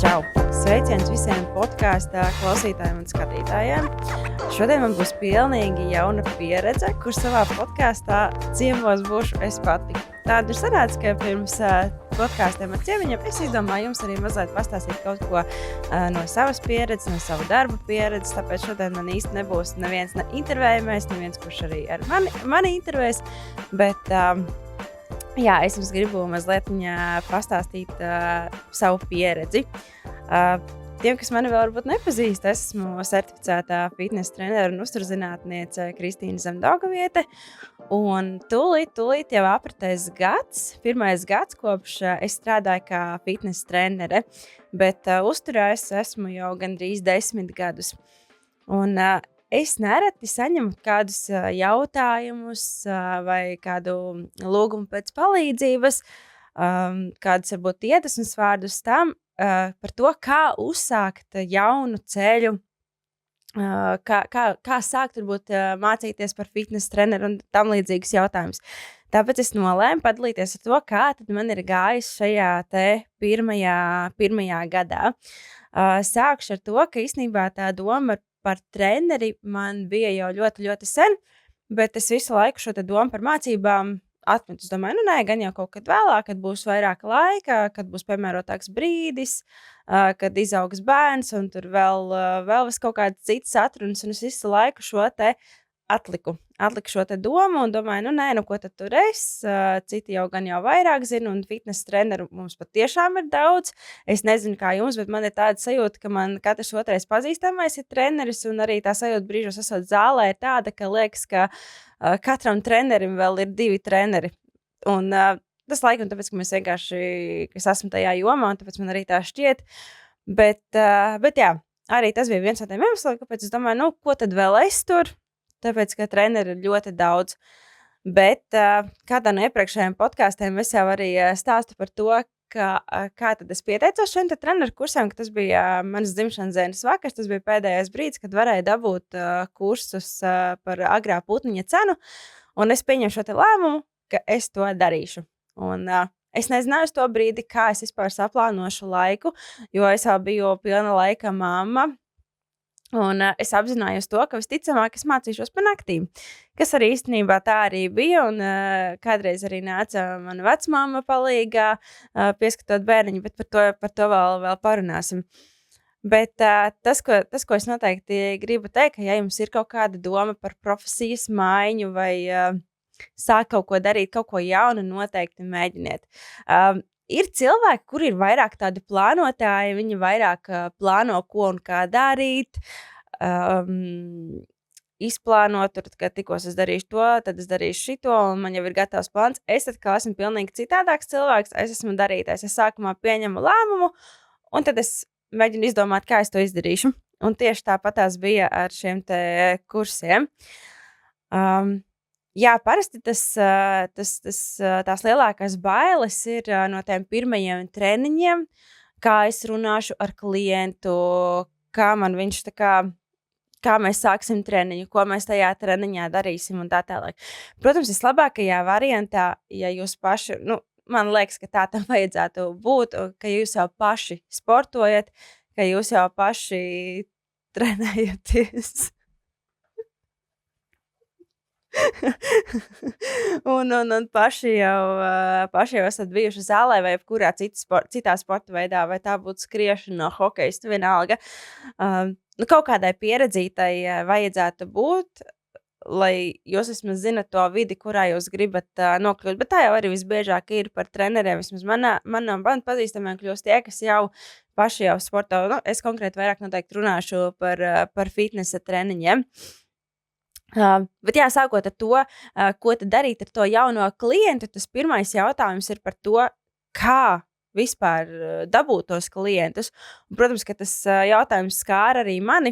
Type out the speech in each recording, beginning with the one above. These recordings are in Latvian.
Čau! Sveiciens visiem podkāstā klausītājiem un skatītājiem. Šodien man būs pilnīgi jauna pieredze, kur savā podkāstā ciemos būšu es pati. Tāda ir sanāca, ka pirms podkāstiem ar ciemiņiem es izdomāju jums arī mazliet pastāstīt kaut ko no savas pieredzes, no sava darba pieredzes, tāpēc šodien man īsti nebūs neviens intervējumais, neviens, kurš arī ar mani intervēs, bet jā, es jums gribu mazliet pastāstīt savu pieredzi. Tiem, kas mani vēl varbūt nepazīst, es esmu certificētā fitnesa trenere un uzturzinātniece Kristīna Zemdogaviete. Un tūlīt jau apritēs pirmais gads, kopš es strādāju kā fitnesa trenere, bet uzturā es esmu jau gandrīz 10 gadus. Un es nereti saņemu kādus jautājumus vai kādu lūgumu pēc palīdzības, kādus varbūt iedvesmas vārdus tam, par to, kā uzsākt jaunu ceļu, kā sākt varbūt mācīties par fitnesa treneru un tam līdzīgus jautājumus. Tāpēc es nolēmu padalīties ar to, kā tad man ir gājis šajā te pirmajā gadā. Sākšu ar to, ka īstenībā tā doma par treneri man bija jau ļoti, ļoti sen, bet es visu laiku šo te domu par mācībām atmetu. Es domāju, gan jau kaut kad vēlāk, kad būs vairāk laika, kad būs piemērotāks brīdis, kad izaugs bērns un tur vēl kaut kādas citas atrunas, un es visu laiku šo te atliku šo te domu un domāju, ko tad tur es, citi jau vairāk zina, un fitnesa treneru mums patiešām ir daudz. Es nezinu, kā jums, bet man ir tāda sajūta, ka man katrs otrais pazīstamais ir treneris, un arī tā sajūta brīžos esot zālē ir tāda, ka liekas, ka katram trenerim vēl ir 2 treneri. Un tas laikam tāpēc, ka mēs vienkārši, es esmu tajā jomā, un tāpēc man arī tā šķiet. Bet jā, arī tas bija viens no tiem iemesliem, kāpēc es domāju, ko tad vēl es tur? Tāpēc, ka treneri ir ļoti daudz. Bet kādā no iepriekšējiem podkāstiem es jau arī stāstu par to, kā tad es pieteicos šiem treneru kursiem, ka tas bija manas dzimšanas dienas vakars, tas bija pēdējais brīdis, kad varēju dabūt kursus par agrā putniņa cenu, un es pieņemu šo te lēmumu, ka es to darīšu. Un es nezināju uz to brīdi, kā es vispār saplānošu laiku, jo es jau biju pilna laika mamma, un es apzinājos to, ka visticamāk es mācīšos pa naktīm, kas arī īstenībā tā arī bija, un kādreiz arī nāca mana vecmāma palīgā, pieskatot bērniņu, bet par to vēl parunāsim. Bet tas, ko es noteikti gribu teikt, ka ja jums ir kaut kāda doma par profesijas maiņu vai sāk kaut ko darīt, kaut ko jaunu, noteikti mēģiniet. Ir cilvēki, kuri ir vairāk tādi plānotāji, viņi vairāk plāno, ko un kā darīt, izplānot, kad tikos es darīšu to, tad es darīšu šito, un man jau ir gatavs plāns. Es atkal esmu pilnīgi citādāks cilvēks, es esmu darītājs. Es sākumā pieņemu lēmumu, un tad es mēģinu izdomāt, kā es to izdarīšu. Un tieši tāpatās bija ar šiem te kursiem. Jā, parasti tās lielākās bailes ir no tiem pirmajiem treniņiem, kā es runāšu ar klientu, kā mēs sāksim treniņu, ko mēs tajā treniņā darīsim un tā tālāk. Protams, vislabākajā variantā, ja jūs paši, man liekas, ka tā tam vajadzētu būt, ka jūs jau paši sportojat, ka jūs jau paši trenējaties. un paši jau esat bijuši zālē vai kurā citā sporta veidā, vai tā būtu skriešana, hokejs, vienalga. Kaut kādai pieredzītai vajadzētu būt, lai jūs vismaz zinat to vidi, kurā jūs gribat nokļūt. Bet tā jau arī visbiežāk ir par treneriem. Vismaz manam pazīstamiem kļūst tie, kas jau paši jau sporto. Es konkrēti vairāk noteikti runāšu par fitnesa treniņiem. Bet jā, sākot ar to, ko tad darīt ar to jauno klientu, tas pirmais jautājums ir par to, kā vispār dabūt tos klientus. Un, protams, ka tas jautājums skāra arī mani,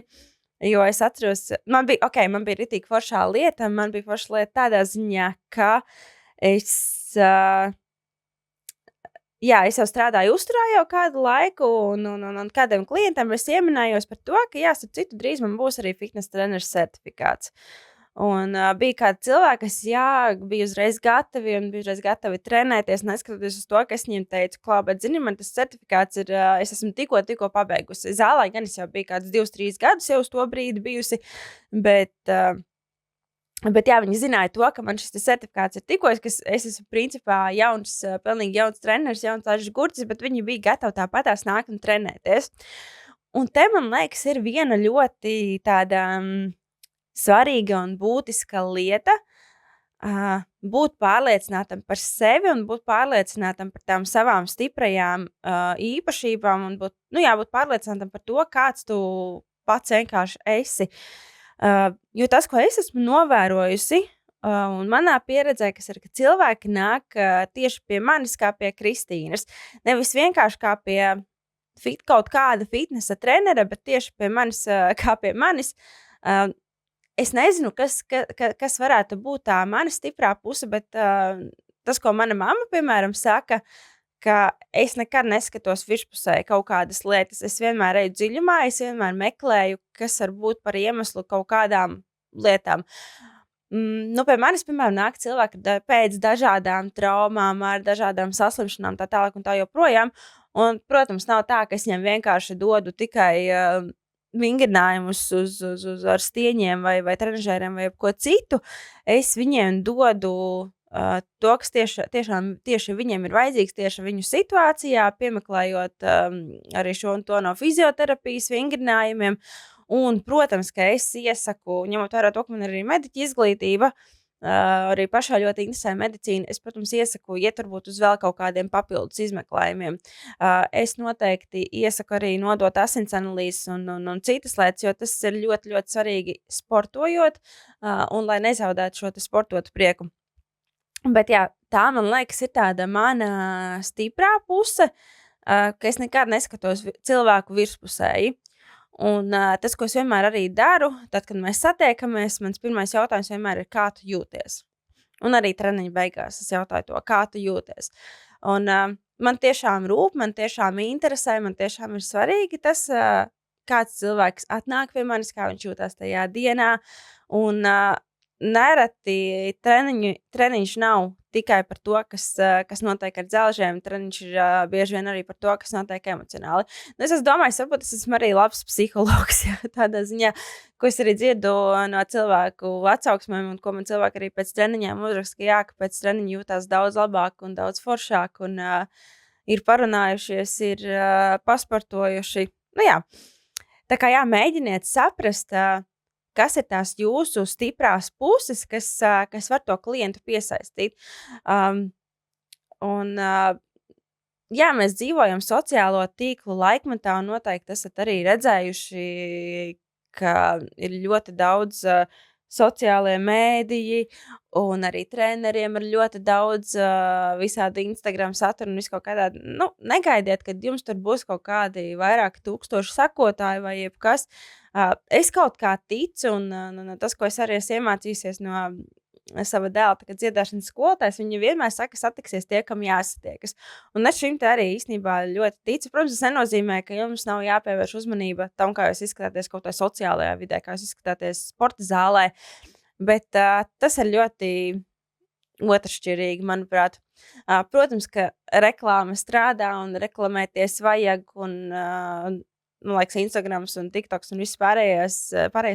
jo es atceros, man bija ritīgi foršā lieta, man bija forša lieta tādā ziņā, ka es jau strādāju uzturā jau kādu laiku, un kādiem klientiem es ieminējos par to, ka starp citu drīz man būs arī fitnesa treneris certifikāts. Un bija kādi cilvēki, kas bija uzreiz gatavi un bija uzreiz gatavi trenēties, neskatoties uz to, ka es viņiem teicu, klā, bet, zini, man tas certifikāts ir, es esmu tikko pabeigusi. Zālē gan es jau biju kāds 2-3 gadus jau uz to brīdi bijusi, bet jā, viņi zināja to, ka man šis certifikāts ir tikko, ka es esmu principā pilnīgi jauns treneris, jauns Ažas Gurcis, bet viņi bija gatavi tāpatās nākt un trenēties. Un te, man liekas, ir viena ļoti tāda svarīga un būtiska lieta, būt pārliecinātam par sevi un būt pārliecinātam par tām savām stiprajām īpašībām un būt pārliecinātam par to, kāds tu pats vienkārši esi. Jo tas, ko es esmu novērojusi, un manā pieredzē, kas ir, ka cilvēki nāk tieši pie manis kā pie Kristīnas, nevis vienkārši kā pie kaut kāda fitnesa trenera, bet tieši pie manis kā pie manis. Es nezinu, kas varētu būt tā mana stiprā puse, bet tas, ko mana mamma, piemēram, saka, ka es nekad neskatos virspusē kaut kādas lietas. Es vienmēr eju dziļumā, es vienmēr meklēju, kas var būt par iemeslu kaut kādām lietām. Pie manis, piemēram, nāk cilvēki pēc dažādām traumām, ar dažādām saslimšanām, tā tālāk un tā joprojām. Un, protams, nav tā, ka es viņiem vienkārši dodu tikai vingrinājumus ar stieņiem vai trenažēriem vai ko citu. Es viņiem dodu to, kas tieši viņiem ir vajadzīgs tieši viņu situācijā, piemeklējot arī šo un to no fizioterapijas vingrinājumiem. Un, protams, ka es iesaku, ņemot vērā to, ka man ir arī mediķa izglītība, arī pašā ļoti interesē medicīna. Es, protams, iesaku iet varbūt uz vēl kaut kādiem papildus izmeklējumiem. Es noteikti iesaku arī nodot asins analīzes un citas lietas, jo tas ir ļoti, ļoti svarīgi sportojot un lai nezaudētu šo sportotu prieku. Bet jā, tā, man liekas, ir tāda mana stiprā puse, ka es nekad neskatos cilvēku virspusēji. Un tas, ko es vienmēr arī daru, tad, kad mēs satiekamies, mans pirmais jautājums vienmēr ir, kā tu jūties? Un arī treniņa beigās es jautāju to, kā tu jūties? Un man tiešām rūp, man tiešām interesē, man tiešām ir svarīgi tas, kāds cilvēks atnāk pie manis, kā viņš jūtās tajā dienā. Un nereti treniņš nav tikai par to, kas notiek ar dzelžiem. Treniņš ir bieži vien arī par to, kas notiek emocionāli. Es domāju, varbūt es esmu arī labs psihologs, tādā ziņā, ko es arī dzirdu no cilvēku atsauksmēm, un ko man cilvēki arī pēc treniņiem uzraksta, ka pēc treniņa jūtās daudz labāk un daudz foršāk, un ir parunājušies, ir pasportojuši. Tā kā mēģiniet saprast, kas ir tās jūsu stiprās puses, kas var to klientu piesaistīt. Mēs dzīvojam sociālo tīklu laikmetā, un noteikti esat arī redzējuši, ka ir ļoti daudz sociālie mēdīji, un arī treneriem ir ļoti daudz visādi Instagram satura un visu kaut kādā. Negaidiet, kad jums tur būs kaut kādi vairāki tūkstoši sekotāji vai jebkas. Es kaut kā ticu, un tas, ko es arī esmu iemācījusies no sava dēla, kad dziedāšanas skolotājs, viņi vienmēr saka, satiksies tie, kam jāsatiekas. Un es šim te arī īstenībā ļoti ticu. Protams, tas nenozīmē, ka jums nav jāpievērš uzmanība tam, kā jūs izskatāties kaut kā sociālajā vidē, kā jūs izskatāties sporta zālē, bet tas ir ļoti otršķirīgi, manuprāt. Protams, ka reklāma strādā un reklamēties vajag, un man liekas, Instagrams un TikToks un viss pārējie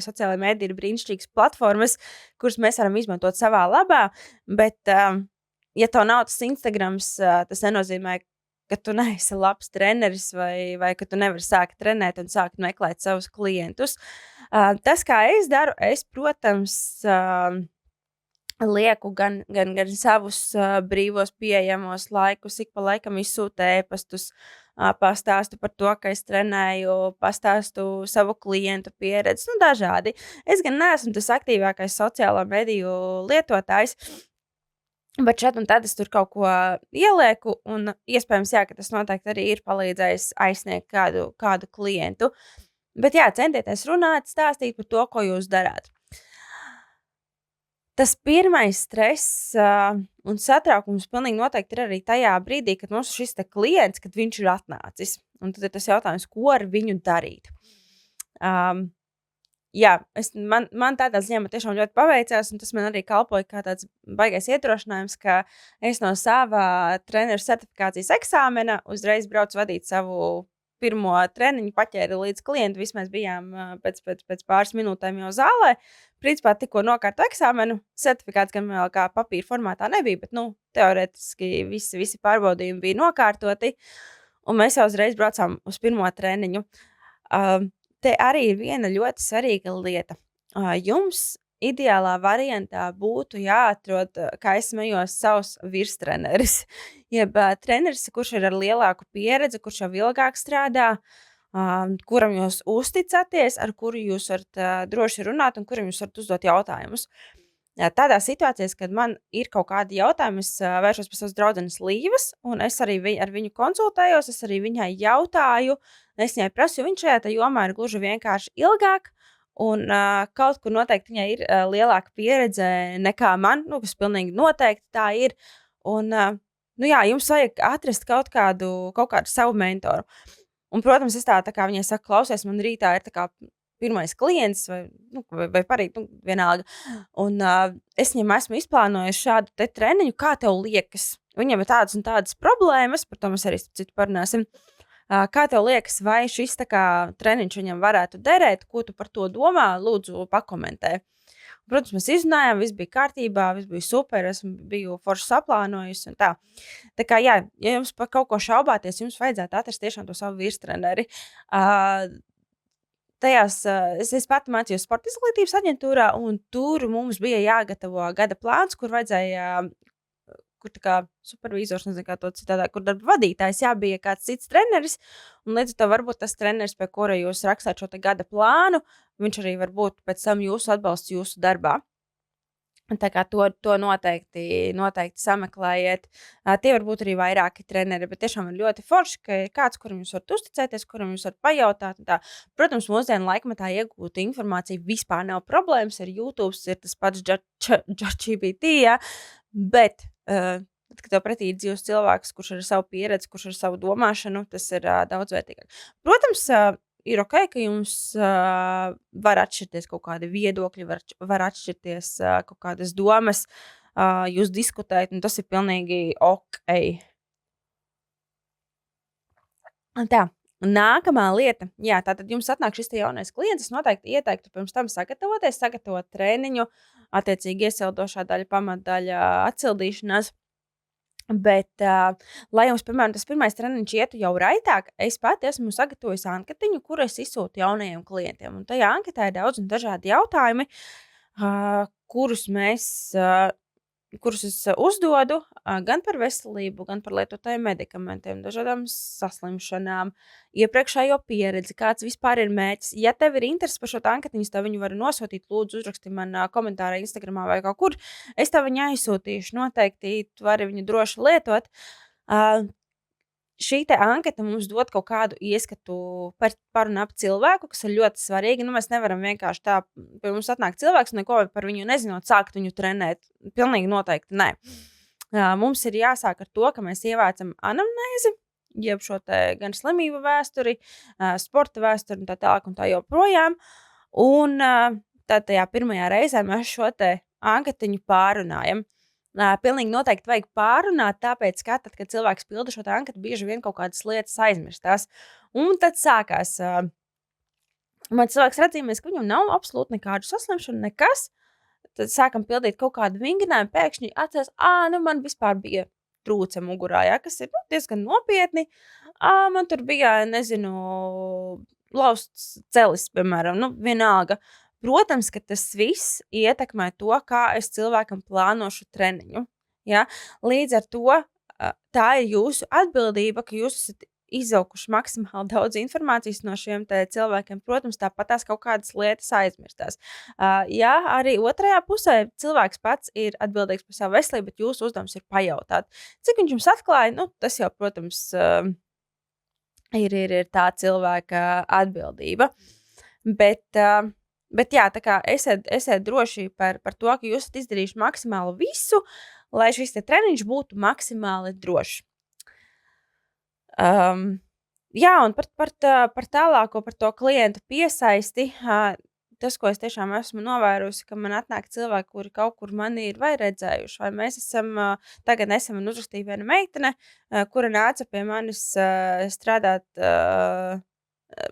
sociālajie mēdī ir brīnišķīgas platformas, kuras mēs varam izmantot savā labā, bet, ja tev nav tas Instagrams, tas nenozīmē, ka tu neesi labs treneris vai ka tu nevari sākt trenēt un sākt meklēt savus klientus. Tas, kā es daru, es, protams, lieku gan savus brīvos pieejamos laikus, ik pa laikam izsūtu ēpastus, pastāstu par to, ka es trenēju, pastāstu savu klientu pieredzi, dažādi. Es gan neesmu tas aktīvākais sociālo mediju lietotājs, bet šeit un tad es tur kaut ko ielieku, un iespējams, ka tas noteikti arī ir palīdzējis aizsniegt kādu klientu. Bet centieties runāt, stāstīt par to, ko jūs darāt. Tas pirmais stress un satraukums pilnīgi noteikti ir arī tajā brīdī, kad mums ir šis klients, kad viņš ir atnācis. Un tad ir tas jautājums, ko ar viņu darīt. jā, man tādā ziņā man tiešām ļoti paveicās, un tas man arī kalpoja kā tāds baigais iedrošinājums, ka es no sava treneru certifikācijas eksāmena uzreiz braucu vadīt savu pirmo treniņu, paķēru līdz klientu. Visi mēs bijām pēc pāris minūtēm jau zālē. Principā tikko nokārto eksāmenu, certifikāts gan vēl kā papīra formātā nebija, bet teorētiski visi pārbaudījumi bija nokārtoti, un mēs jau uzreiz braucām uz pirmo treniņu. Te arī ir viena ļoti svarīga lieta. Jums ideālā variantā būtu jāatrod, kā es smējos, savs virstreneris. Jeb treneris, kurš ir ar lielāku pieredzi, kurš jau ilgāk strādā, kuram jūs uzticaties, ar kuru jūs varat droši runāt un kuram jūs varat uzdot jautājumus. Tādā situācijā, kad man ir kaut kādi jautājumi, es vēršos pie savas draudzenes Līvas, un es arī ar viņu konsultējos, es arī viņai jautāju, es viņai prasu, jo viņš šajā jomā ir gluži vienkārši ilgāk, un kaut kur noteikti viņai ir lielāka pieredze nekā man, kas pilnīgi noteikti tā ir. Un, jā, jums vajag atrast kaut kādu savu mentoru. Un, protams, es tā kā viņai saku, klausies, man rītā ir tā kā pirmais klients vai parīt, vienalga. Un es viņam esmu izplānojis šādu te treniņu, kā tev liekas. Viņam ir tādas un tādas problēmas, par to mēs arī citu parunāsim. Kā tev liekas, vai šis tā kā treniņš viņam varētu derēt, ko tu par to domā, lūdzu pakomentē. Protams, mēs izrunājām, viss bija kārtībā, viss bija super, es biju forši saplānojusi un tā. Tā kā, jā, ja jums par kaut ko šaubāties, jums vajadzētu atrast tiešām to savu virstreneri. Es pati mācījos sporta izglītības aģentūrā, un tur mums bija jāgatavo gada plāns, kur vajadzēja, kur tā kā supervīzors, nezinu, kā to citādā, kur darba vadītājs, bija kāds cits treneris, un līdz ar to varbūt tas treneris, pie kura jūs rakstāt šo te gada plānu, viņš arī varbūt pēc tam jūsu atbalsts jūsu darbā. Tā kā to noteikti sameklējiet. Tie var būt arī vairāki treneri, bet tiešām ir ļoti forši, ka ir kāds, kuram jūs varat uzticēties, kuram jūs varat pajautāt. Tā. Protams, mūsdienu laikmetā iegūt informāciju vispār nav problēmas. Ir YouTube, ir tas pats ChatGPT, bet, kad tev pretī ir dzīvs cilvēks, kurš ir ar savu pieredzi, kurš ir ar savu domāšanu, tas ir daudz vērtīgāk. Protams, ir ok, ka jums var atšķirties kaut kādi viedokļi, var atšķirties kaut kādas domas, jūs diskutējat, un tas ir pilnīgi ok. Tā, nākamā lieta, jā, tātad jums atnāk šis te jaunais klients, es noteikti ieteiktu pirms tam sagatavot treniņu, attiecīgi iesildošā daļa, pamatdaļa, atsildīšanās. Bet, lai jums, piemēram, tas pirmais treniņš ietu jau raitāk, es pati esmu sagatavojusi anketiņu, kuru es izsūtu jaunajiem klientiem. Un tajā anketā ir daudz un dažādi jautājumi, kurus es uzdodu gan par veselību, gan par lietotajiem medikamentiem, dažādām saslimšanām, iepriekšējo pieredzi, kāds vispār ir mērķis. Ja tev ir interesi par šo anketiņu, tev viņu var nosūtīt, lūdzu, uzraksti man komentārā Instagramā vai kaut kur. Es tev viņu aizsūtīšu, noteikti tu vari viņu droši lietot. Šī te anketa mums dod kaut kādu ieskatu par un ap cilvēku, kas ir ļoti svarīgi. Mēs nevaram vienkārši tā, pie mums atnāk cilvēks, neko par viņu nezinot, sākt viņu trenēt. Pilnīgi noteikti nē. Mums ir jāsāk ar to, ka mēs ievācam anamnēzi, jeb šo te gan slimību vēsturi, sporta vēsturi un tā tālāk un tā joprojām. Un tad tajā pirmajā reizē mēs šo te anketiņu pārunājam. Pilnīgi noteikti vajag pārunāt, tāpēc, ka tad, kad cilvēks pilda šo anketu, bieži vien kaut kādas lietas aizmirstās. Un tad sākās, man cilvēks redzīmies, ka viņam nav absolūti nekādu saslimšanu, nekas. Tad sākam pildīt kaut kādu vingrinājumu, pēkšņi atceras, man vispār bija trūce mugurā, kas ir diezgan nopietni. Man tur bija, lausts celis, piemēram, vienalga. Protams, ka tas viss ietekmē to, kā es cilvēkam plānošu treniņu. Ja? Līdz ar to tā ir jūsu atbildība, ka jūs esat izaukuši maksimāli daudz informācijas no šiem cilvēkiem. Protams, tāpat tās kaut kādas lietas aizmirstās. Jā, arī otrajā pusē cilvēks pats ir atbildīgs par savu veselību, bet jūsu uzdevums ir pajautāt. Cik viņš jums atklāja, tas jau, protams, ir tā cilvēka atbildība. Bet jā, tā kā esiet droši par to, ka jūs esat izdarījuši maksimāli visu, lai šis te treniņš būtu maksimāli drošs. Jā, un par tālāko, par to klientu piesaisti, tas, ko es tiešām esmu novērojusi, ka man atnāk cilvēki, kuri kaut kur mani ir vai redzējuši, vai mēs esam, tagad nesen man uzrakstīja viena meitene, kura nāca pie manis strādāt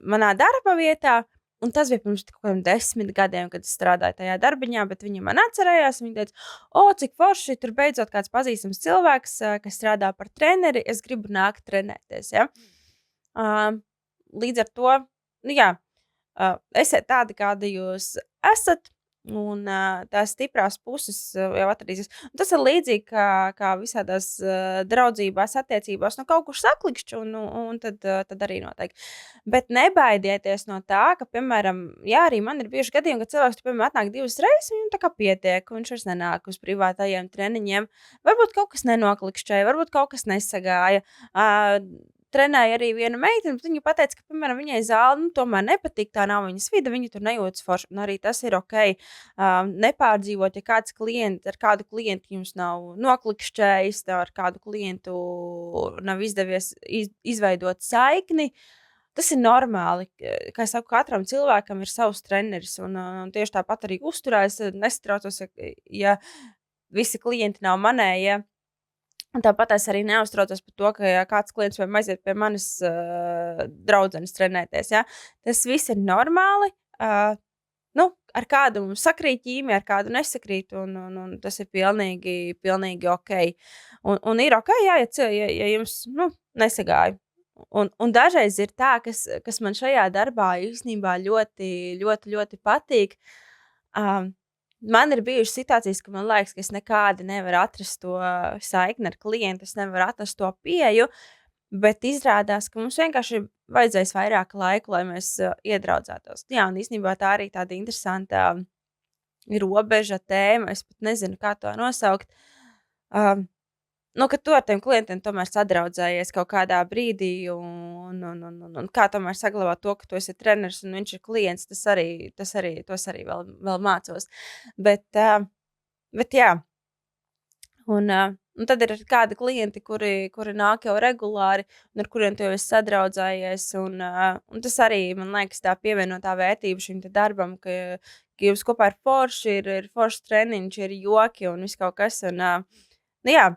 manā darba vietā. Un tas bija pirms kaut kādiem 10 gadiem, kad es strādāju tajā darbiņā, bet viņa man atcerējās. Viņa teica, cik forši, tur beidzot kāds pazīstams cilvēks, kas strādā par treneri, es gribu nākt trenēties. Ja? Līdz ar to, nu jā, esiet tādi, kādi jūs esat, un tās stiprās puses jau atradīsies. Un tas ir līdzīgi kā visādās draudzībās, attiecībās, kaut kur saklikšķi, un tad arī noteikti. Bet nebaidieties no tā, ka, piemēram, jā, arī man ir bijuši gadījumi, kad cilvēks, piemēram, atnāk 2 reizes, un viņam tā kā pietiek, un viņš vairs nenāk uz privātajiem treniņiem. Varbūt kaut kas nenoklikšķēja, varbūt kaut kas nesagāja. Trenēja arī viena meitene, bet viņa pateica, ka, piemēram, viņai zāle tomēr nepatīk, tā nav viņas vide, viņa tur nejūtas forši, un arī tas ir ok. Nepārdzīvot, ja ar kādu klientu jums nav noklikšķējis, ar kādu klientu nav izdevies izveidot saikni. Tas ir normāli. Kā es saku, katram cilvēkam ir savs treneris, un tieši tāpat arī uzturēs, nesatraucos, ja visi klienti nav manējie. Un tāpat es arī neuztraucos par to, ka kāds klients vai aiziet pie manis draudzenes trenēties. Ja? Tas viss ir normāli. Ar kādu mums sakrīt ķīmija, ar kādu nesakrīt, un tas ir pilnīgi ok. Un ir ok, jā, ja jums nesagāja. Un dažreiz ir tā, kas man šajā darbā īstenībā ļoti, ļoti, ļoti patīk. Man ir bijušas situācijas, ka man liekas, ka es nekādi nevaru atrast to saikni ar klientu, es nevaru atrast to pieeju, bet izrādās, ka mums vienkārši vajadzēs vairāk laika, lai mēs iedraudzētos. Jā, un īstenībā tā arī tāda interesanta robeža tēma, es pat nezinu, kā to nosaukt. Ka tu ar tiem klientiem tomēr sadraudzējies kaut kādā brīdī, un kā tomēr saglabāt to, ka tu esi treneris un viņš ir klients, tos arī vēl mācos. Bet jā, un tad ir kādi klienti, kuri nāk jau regulāri, un ar kuriem tu jau esi sadraudzējies, un tas arī, man liekas, tā pievienotā vērtība šim te darbam, ka jums kopā ir forši, ir forši treniņš, ir joki un viss kaut kas, un jā,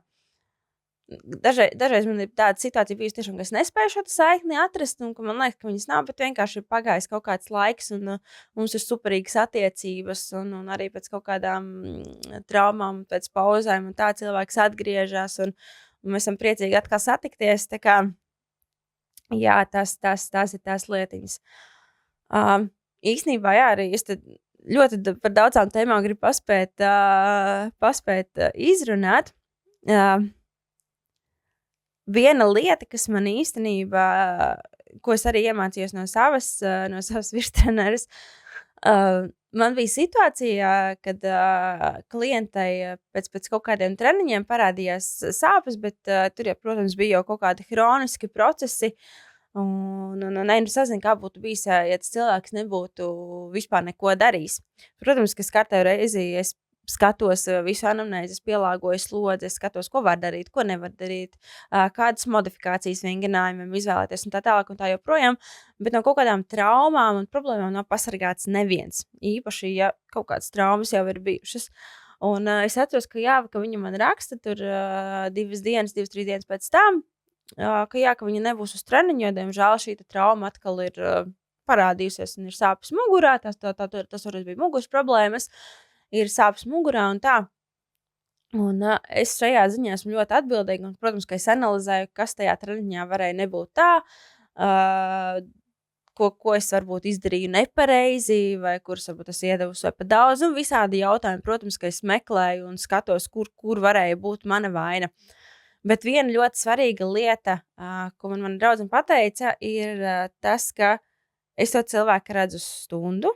Dažreiz man ir tāda situācija bijusi tiešām, ka es nespēju šo saikni atrast, un ka man liekas, ka viņas nav, bet vienkārši ir pagājis kaut kāds laiks, un mums ir superīgas attiecības, un arī pēc kaut kādām traumām, pēc pauzēm, un tā cilvēks atgriežas, un mēs esam priecīgi atkal satikties, tā kā, jā, tās ir tās lietiņas. Īstenībā, jā, arī es te ļoti par daudzām tēmām gribu paspēt izrunāt. Viena lieta, kas man īstenībā, ko es arī iemācījos no savas virstreneres, man bija situācija, kad klientei pēc kaut kādiem treniņiem parādījās sāpes, bet tur, protams, bija jau kaut kādi hroniski procesi, un sazinu, kā būtu bijis, ja tas cilvēks nebūtu vispār neko darījis. Protams, ka kārtējo reizi es skatos visu anamnēzi, pielāgoju slodzi, skatos, ko var darīt, ko nevar darīt, kādas modifikācijas vingrinājumiem izvēlēties un tā tālāk un tā joprojām, bet no kaut kādām traumām un problēmām nav pasargāts neviens. Īpaši, ja kaut kādas traumas jau ir bijušas. Un es atceros, ka viņa man raksta tur 2-3 dienas pēc tam, ka viņa nebūs uz treniņu, jo, diemžēl, šī trauma atkal ir parādījusies un ir sāpes mugurā, tas varbūt bija muguras problēmas, ir sāpes mugurā un tā. Un es šajā ziņā esmu ļoti atbildīga, un, protams, ka es analizēju, kas tajā treniņā varēja nebūt tā, ko es varbūt izdarīju nepareizi, vai kurus varbūt es iedevusi vai pa daudz, un visādi jautājumi, protams, ka es meklēju un skatos, kur varēja būt mana vaina. Bet viena ļoti svarīga lieta, ko man mana draudzene pateica, ir tas, ka es to cilvēku redzu stundu.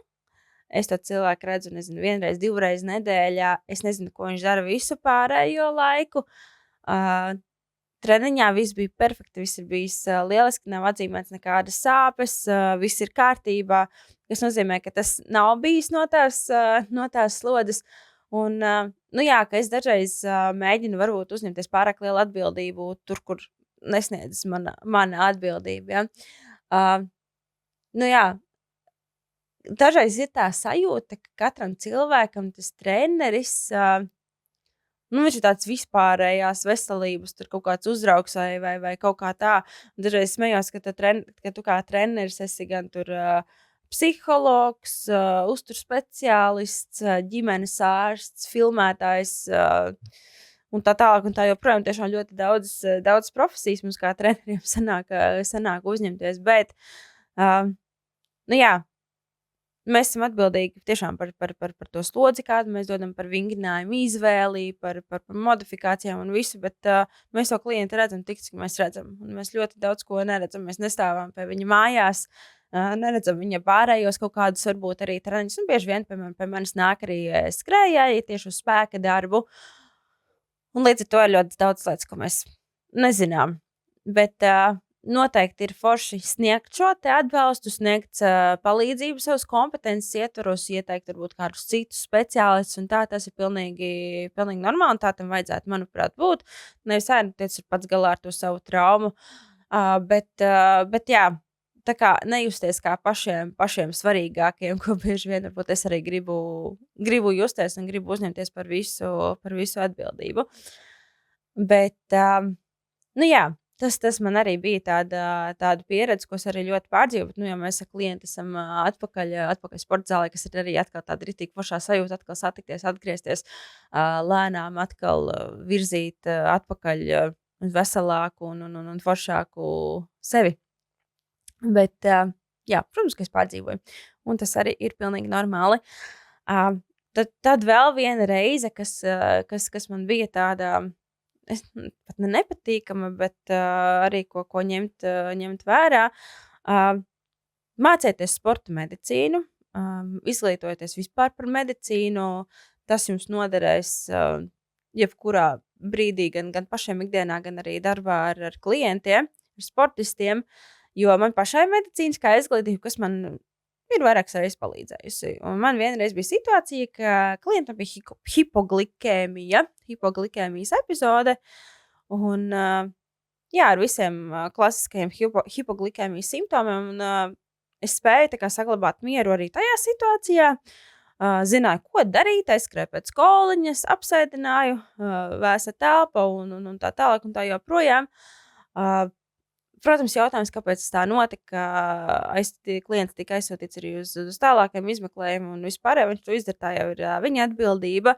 Es to cilvēku redzu, nezinu, 1 reizi, 2 reizes nedēļā. Es nezinu, ko viņš dara visu pārējo laiku. Treniņā viss bija perfekti, viss ir bijis lieliski, nav atzīmēts nekādas sāpes, viss ir kārtībā, kas nozīmē, ka tas nav bijis no tās slodzes. Un, jā, ka es dažreiz mēģinu varbūt uzņemties pārāk lielu atbildību tur, kur nesniedzas mana atbildība. Ja? Jā. dažreiz ir tā sajūta, ka katram cilvēkam tas treneris, viņš ir tāds vispārējās veselības, tur kaut kāds uzraugs vai kaut kā tā. Dažreiz smējos, ka tu kā treneris esi gan tur psihologs, uzturspeciālists, ģimenes ārsts, filmētājs, un tā tālāk, un tā joprojām tiešām ļoti daudz profesijas mums kā treneriem sanāk uzņemties, bet, nu jā, mēs esam atbildīgi tiešām par to slodzi, kādu mēs dodam, par vingrinājumu izvēli, par modifikācijām un visu, bet mēs to klientu redzam tik, cik mēs redzam. Un mēs ļoti daudz ko neredzam. Mēs nestāvam pie viņa mājās, neredzam viņa pārējos kaut kādus, varbūt arī treniņus. Un bieži vien, piemēram, pie manis nāk arī skrējēji tieši uz spēka darbu. Un līdz ar to ir ļoti daudz lietas, ko mēs nezinām. Bet noteikti ir forši sniegt šo te atbalstu, sniegt palīdzību savas kompetences ietvaros, ieteikt varbūt kādus citus speciālistus, un tā tas ir pilnīgi normāli, un tā tam vajadzētu, manuprāt, būt. Nevis ārnoties ir pats galā ar to savu traumu, bet jā, tā kā nejusties kā pašiem svarīgākiem, ko bieži vien varbūt es arī gribu justies un gribu uzņemties par visu atbildību. Bet, nu jā, tas man arī bija tāda pieredze, ko es arī ļoti pārdzīvoju. Bet, nu, ja mēs ar klientu esam atpakaļ sporta zālē, kas ir arī atkal tāda ritīgi foršā sajūta, atkal satikties, atgriezties, lēnām atkal virzīt atpakaļ veselāku un foršāku sevi. Bet, jā, protams, ka es pārdzīvoju. Un tas arī ir pilnīgi normāli. Tad vēl viena reize, kas man bija tāda, pat nepatīkama, bet arī ko ņemt vērā. Mācieties sporta medicīnu, izglītojoties vispār par medicīnu. Tas jums noderēs jebkurā brīdī, gan pašiem ikdienā, gan arī darbā ar klientiem, ar sportistiem. Jo man pašai medicīniskā izglītība, kas man ir vairākas reizes palīdzējusi. Un man vienreiz bija situācija, ka klientam bija hipoglikēmijas epizode. Un jā, ar visiem klasiskajiem hipoglikēmijas simptomiem. Un es spēju tā kā saglabāt mieru arī tajā situācijā. Zināju, ko darīt, aizskrēju pēc skoliņas, apsēdināju, vēsa telpa un tā tālāk un tā joprojām. Protams, jautājums, kāpēc tā notika, klients tika aizsūtīts arī uz tālākiem izmeklējumiem un vispār, viņš to izdara, tā jau ir viņa atbildība,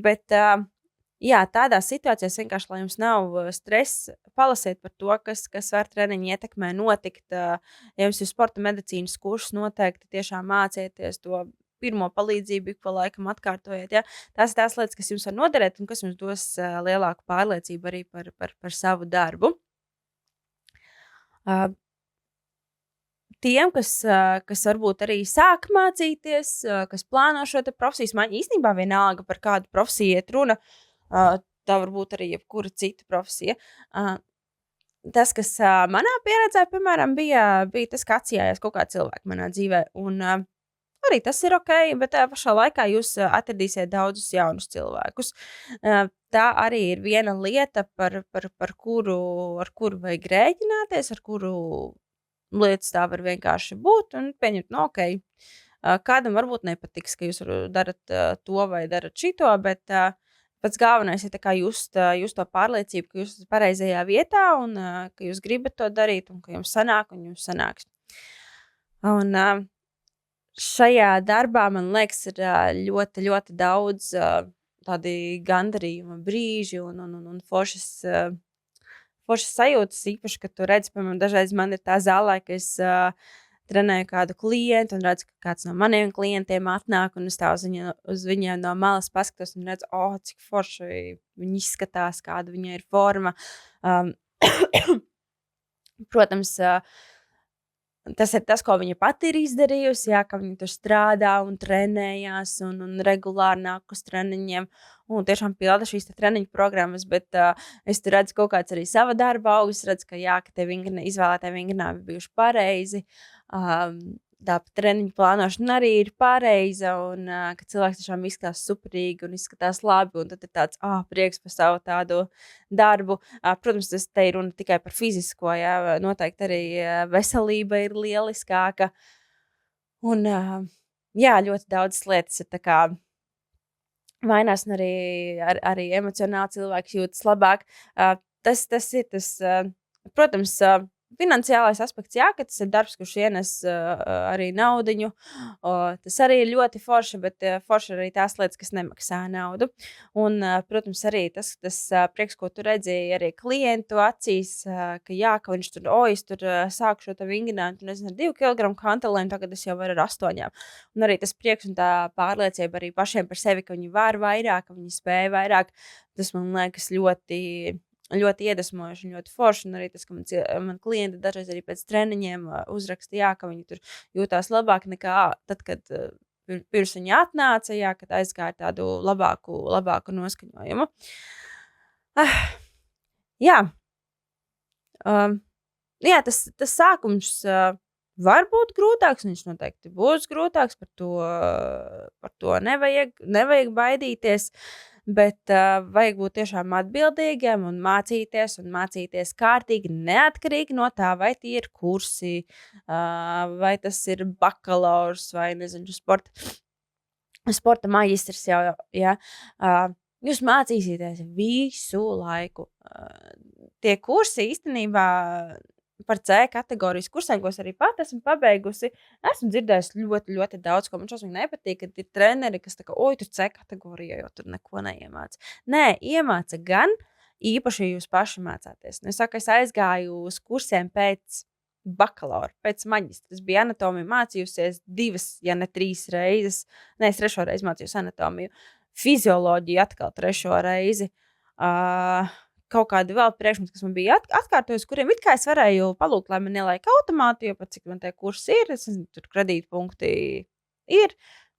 bet jā, tādā situācijā vienkārši, lai jums nav stress, palasiet par to, kas var treniņu ietekmē notikt, ja jums ir sporta medicīnas kurs, noteikti tiešām mācieties to pirmo palīdzību, ik pa laikam atkārtojiet, ja? Tās ir tās lietas, kas jums var noderēt un kas jums dos lielāku pārliecību arī par savu darbu. Tiem, kas varbūt arī sāk mācīties, kas plāno šo te profesiju, man īstenībā vienalga par kādu profesiju iet runa, tā varbūt arī jebkura cita profesija. Tas, kas manā pieredzē, piemēram, bija tas, ka atcijājās kaut kāda cilvēka manā dzīvē, un arī tas ir ok, bet tajā pašā laikā jūs atradīsiet daudzus jaunus cilvēkus. Tā arī ir viena lieta, ar kuru vajag rēķināties, ar kuru lietas tā var vienkārši būt un pieņemt, no ok. Kādam varbūt nepatiks, ka jūs darat to vai darat šito, bet pats galvenais ir tā kā just to pārliecību, ka jūs esat pareizajā vietā un ka jūs gribat to darīt un ka jums sanāk un jums sanāks. Un šajā darbā, man liekas, ir ļoti, ļoti daudz tādi gandarījuma brīži un foršas sajūtas, īpaši, ka tu redzi, piemēram, dažreiz man ir tā zālē, ka es trenēju kādu klientu un redzu, ka kāds no maniem klientiem atnāk un es tā uz viņiem no malas paskatos un redzu, cik forši viņi izskatās, kāda viņai ir forma. Protams, tas ir tas, ko viņa pati ir izdarījusi, jā, ka viņa tur strādā un trenējās un regulāri nāk uz treniņiem un tiešām pilda šīs treniņu programmas, bet es tur redzu kaut kāds arī sava darba augus, redzu, ka jā, ka tie izvēlētie vingrinājumi bijuši pareizi, tā treniņu plānošana arī ir pareiza un ka cilvēks tiešām izskatās superīgi un izskatās labi un tad ir tāds prieks par savu tādu darbu. Protams, tas te ir runa tikai par fizisko, jā, noteikti arī veselība ir lieliskāka. Un, jā, ļoti daudz lietas ir tā kā mainās, un arī emocionāli cilvēks jūtas labāk. Tas ir tas, protams, finansiālais aspekts, jā, ka tas ir darbs, kurš ienes arī naudiņu. Tas arī ir ļoti forši, bet forši ir arī tās lietas, kas nemaksā naudu. Un, protams, arī tas prieks, ko tu redzēji arī klientu acīs, ka jā, ka viņš tur, es tur sāku šo te vingrināt, nezinu, ar 2 kilogramu kantelēm, tagad es jau varu ar 8. Un arī tas prieks un tā pārliecība arī pašiem par sevi, ka viņi var vairāk, ka viņi spēj vairāk. Tas man liekas ļoti, ļoti iedvesmojoši un ļoti forši. Un arī tas, ka man klienti dažreiz arī pēc treniņiem uzrakstīja, ka viņi tur jūtās labāk nekā tad, kad pirms viņi atnāca, jā, kad aizgāja tādu labāku noskaņojumu. Jā. Jā, tas sākums var būt grūtāks, viņš noteikti būs grūtāks, par to nevajag baidīties, bet vajag būt tiešām atbildīgiem un mācīties kārtīgi, neatkarīgi no tā, vai tie ir kursi, vai tas ir bakalaurs vai, nezinu, sporta maģistrs jau, jā. Jūs mācīsieties visu laiku. Tie kursi īstenībā par C kategorijas kursiem, ko es arī pat esmu pabeigusi, esmu dzirdējusi ļoti, ļoti daudz, ko man šausmīgi nepatīk, kad ir treneri, kas tā kā, tur C kategorijā jau tur neko neiemāca. Nē, iemāca gan, īpaši, ja jūs paši mācāties. Es saku, es aizgāju uz kursiem pēc bakalaura, pēc maģistra. Es biju anatomiju mācījusies 2, ja ne 3 reizes. Nē, es 3. reizi mācījos anatomiju. Fizioloģiju atkal 3. reizi. Kaut kādi vēl priekšmeti, kas man bija atkārtojis, kuriem it kā es varēju palūgt, lai man ielaika automātu, jo pat cik man tie kursi ir, tur kredītpunkti ir,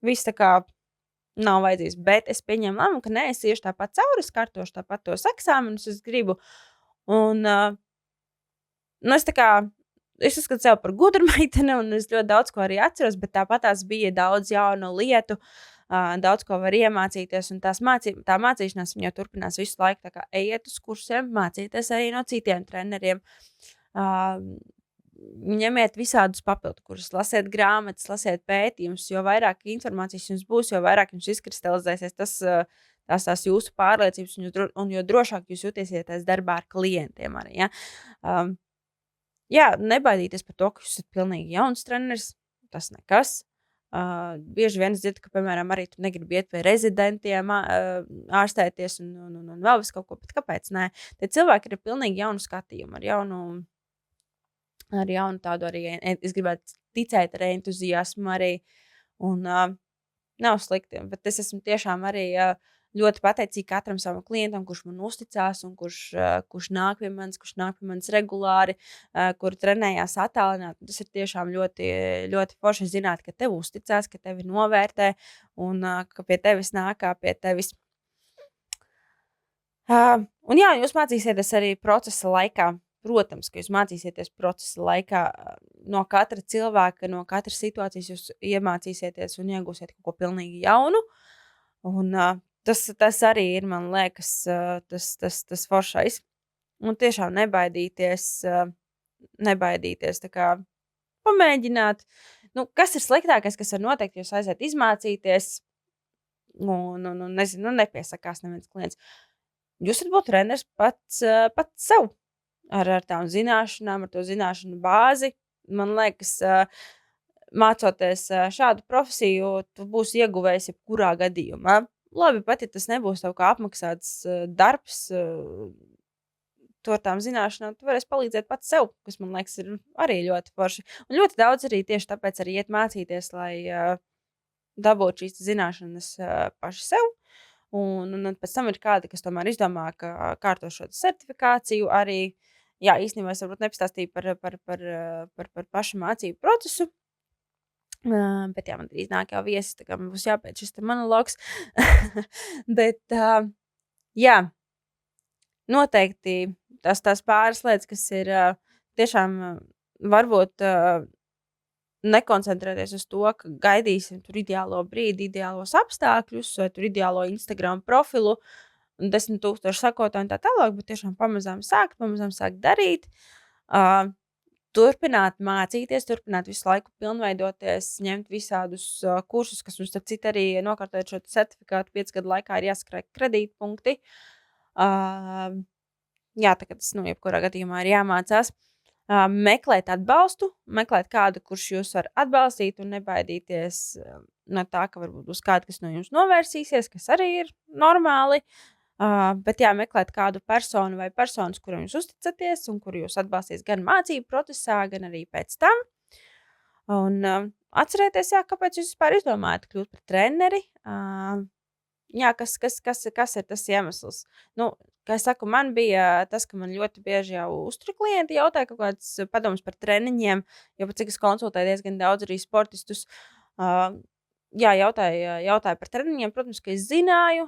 viss tā kā nav vajadzīgs, bet es pieņēmu lēmumu, ka nē, es iešu tāpat cauri, es kārtošu tāpat tos eksāmenus, es gribu, un, es tā kā, es uzskatu sev par gudru meiteni, un es ļoti daudz ko arī atceros, bet tāpat tās bija daudz jaunu lietu, daudz ko var iemācīties, un tā mācīšanās viņa jau turpinās visu laiku, tā kā ejiet uz kursiem, mācīties arī no citiem treneriem, ņemiet visādus papildu kursus, lasiet grāmatas, lasiet pētījumus, jo vairāk informācijas jums būs, jo vairāk jums izkristalizēsies tās jūsu pārliecības, un jo drošāk jūs jūtiesieties darbā ar klientiem arī, ja? Jā, nebaidīties par to, ka jūs esat pilnīgi jauns treneris, tas nekas. Bieži vien es dzirdu, ka, piemēram, arī tu negribi iet pie rezidentiem ārstēties un vēl vis kaut ko, bet kāpēc nē? Tie cilvēki ir pilnīgi jaunu skatījumu, ar jaunu tādu arī, es gribētu ticēt ar entuziasmu arī, un nav slikti, bet es esmu tiešām arī ļoti pateicīga katram savam klientam, kurš man uzticās un kurš nāk pie manis regulāri, kur trenējās attālināt. Tas ir tiešām ļoti, ļoti forši zināt, ka tev uzticās, ka tevi novērtē un ka pie tevis nāk kā pie tevis. Un jā, jūs mācīsieties arī procesa laikā. Protams, ka jūs mācīsieties procesa laikā no katra cilvēka, no katras situācijas jūs iemācīsieties un iegūsiet kaut ko pilnīgi jaunu. Un tas arī ir, man liekas, tas foršais. Un tiešām nebaidīties tā kā pamēģināt. Kas ir sliktākais, kas var notikt, jūs aiziet izmācīties un nezinu, nepiesakās neviens klients. Jūs varat būt treneris pats sev. Ar tām zināšanām, ar to zināšanu bāzi. Man liekas, mācoties šādu profesiju, tu būsi ieguvējis jebkurā gadījumā. Labi, pat ja tas nebūs tev kā apmaksāts darbs, to ar tām zināšanām tu varēsi palīdzēt pats sev, kas, man liekas, ir arī ļoti forši. Un ļoti daudz arī tieši tāpēc arī iet mācīties, lai dabūtu šīs zināšanas paši sev. Un pēc tam ir kādi, kas tomēr izdomā, ka kārto šo certifikāciju arī. Jā, īstenībā es varbūt nepastāstīju par pašu mācību procesu, bet jā, man drīz nāk jau viesis, tā kā man būs jāpēc šis te monologs. Bet, jā, noteikti tās pāris lietas, kas ir tiešām varbūt nekoncentrēties uz to, ka gaidīsim tur ideālo brīdi, ideālos apstākļus, vai tur ideālo Instagram profilu, 10,000 sekotāju un tā tālāk, bet tiešām pamazām sākt darīt. turpināt mācīties, turpināt visu laiku pilnveidoties, ņemt visādus kursus, kas mums, starp citu, arī nokārtojot šo certifikātu 5 gadu laikā ir jāsakrāj kredītpunkti. Jā, tā kā tas, jebkurā gadījumā ir jāmācās. Meklēt atbalstu, meklēt kādu, kurš jūs var atbalstīt un nebaidīties no tā, ka varbūt būs kāds, kas no jums novērsīsies, kas arī ir normāli. Bet jā, meklēt kādu personu vai personas, kuram jūs uzticaties un kuru jūs atbalstīs gan mācību procesā, gan arī pēc tam. Un atcerieties, jā, kāpēc jūs vispār izdomājat kļūt par treneri. Jā, kas ir tas iemesls? Kā es saku, man bija tas, ka man ļoti bieži jau uzturu klienti jautāja kaut kādas padomas par treniņiem, jo pat cik es konsultēju diezgan daudz arī sportistus. Jā, jautāja par treniņiem. Protams, ka es zināju,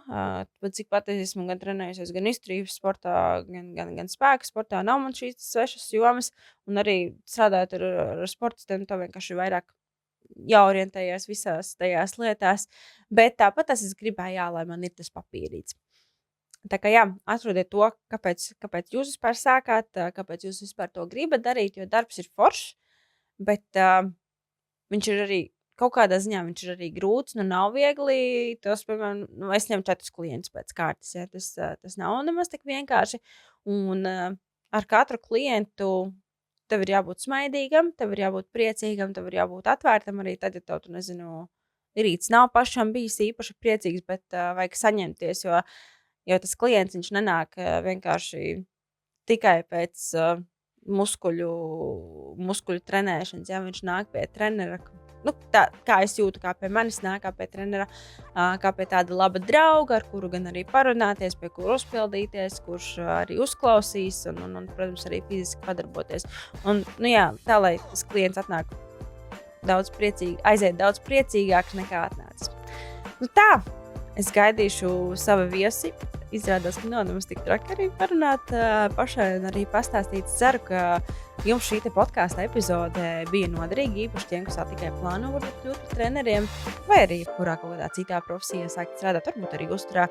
cik pat es esmu gan trenējusies, gan izturības sportā, gan spēka sportā. Nav man šīs svešas jomas, un arī strādājot ar sportistiem, to vienkārši vairāk jāorientējas visās tajās lietās. Bet tāpat es gribēju, jā, lai man ir tas papīrīts. Tā kā jā, atrodiet to, kāpēc jūs vispār sākāt, kāpēc jūs vispār to gribat darīt, jo darbs ir foršs, bet viņš ir arī kaut kādā ziņā viņš ir arī grūts, nav viegli. Tos, piemēram, es ņemu 4 klientus pēc kārtas, ja, tas nav nemaz tik vienkārši. Un ar katru klientu tev ir jābūt smaidīgam, tev ir jābūt priecīgam, tev ir jābūt atvērtam arī tad, ja tev, rīts nav pašam bijis īpaši priecīgs, bet vajag saņemties, jo tas klients, viņš nenāk vienkārši tikai pēc muskuļu trenēšanas, ja viņš nāk pie trenera, tā, kā es jūtu, kā pie manis nāk, kā pie trenera, kā pie tāda laba drauga, ar kuru gan arī parunāties, pie kura uzpildīties, kurš arī uzklausīs un protams, arī fiziski padarboties. Un, jā, tā, lai tas klients atnāk aiziet daudz priecīgāks nekā atnācis. Tā, es gaidīšu savu viesi. Izrādās, ka nav nemaz tik traki arī parunāt pašai un arī pastāstīt. Ceru, ka jums šī podkāsta epizode bija noderīga, īpaši tiem, kas tikai plāno varbūt kļūt par treneriem, vai arī kurā kaut kādā citā profesijā sākt strādāt, varbūt arī uzturā.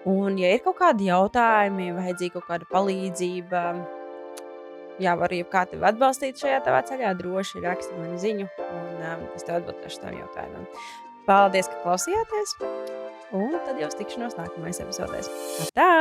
Un, ja ir kaut kādi jautājumi, vajadzīga kaut kāda palīdzība, jā, varu jau kā tevi atbalstīt šajā tavā ceļā, droši raksti man ziņu, un es tev atbildēšu tām jautājumiem. Paldies, ka klausījāties! Un tad jau tikšanos nākamais epizodēs. Tā!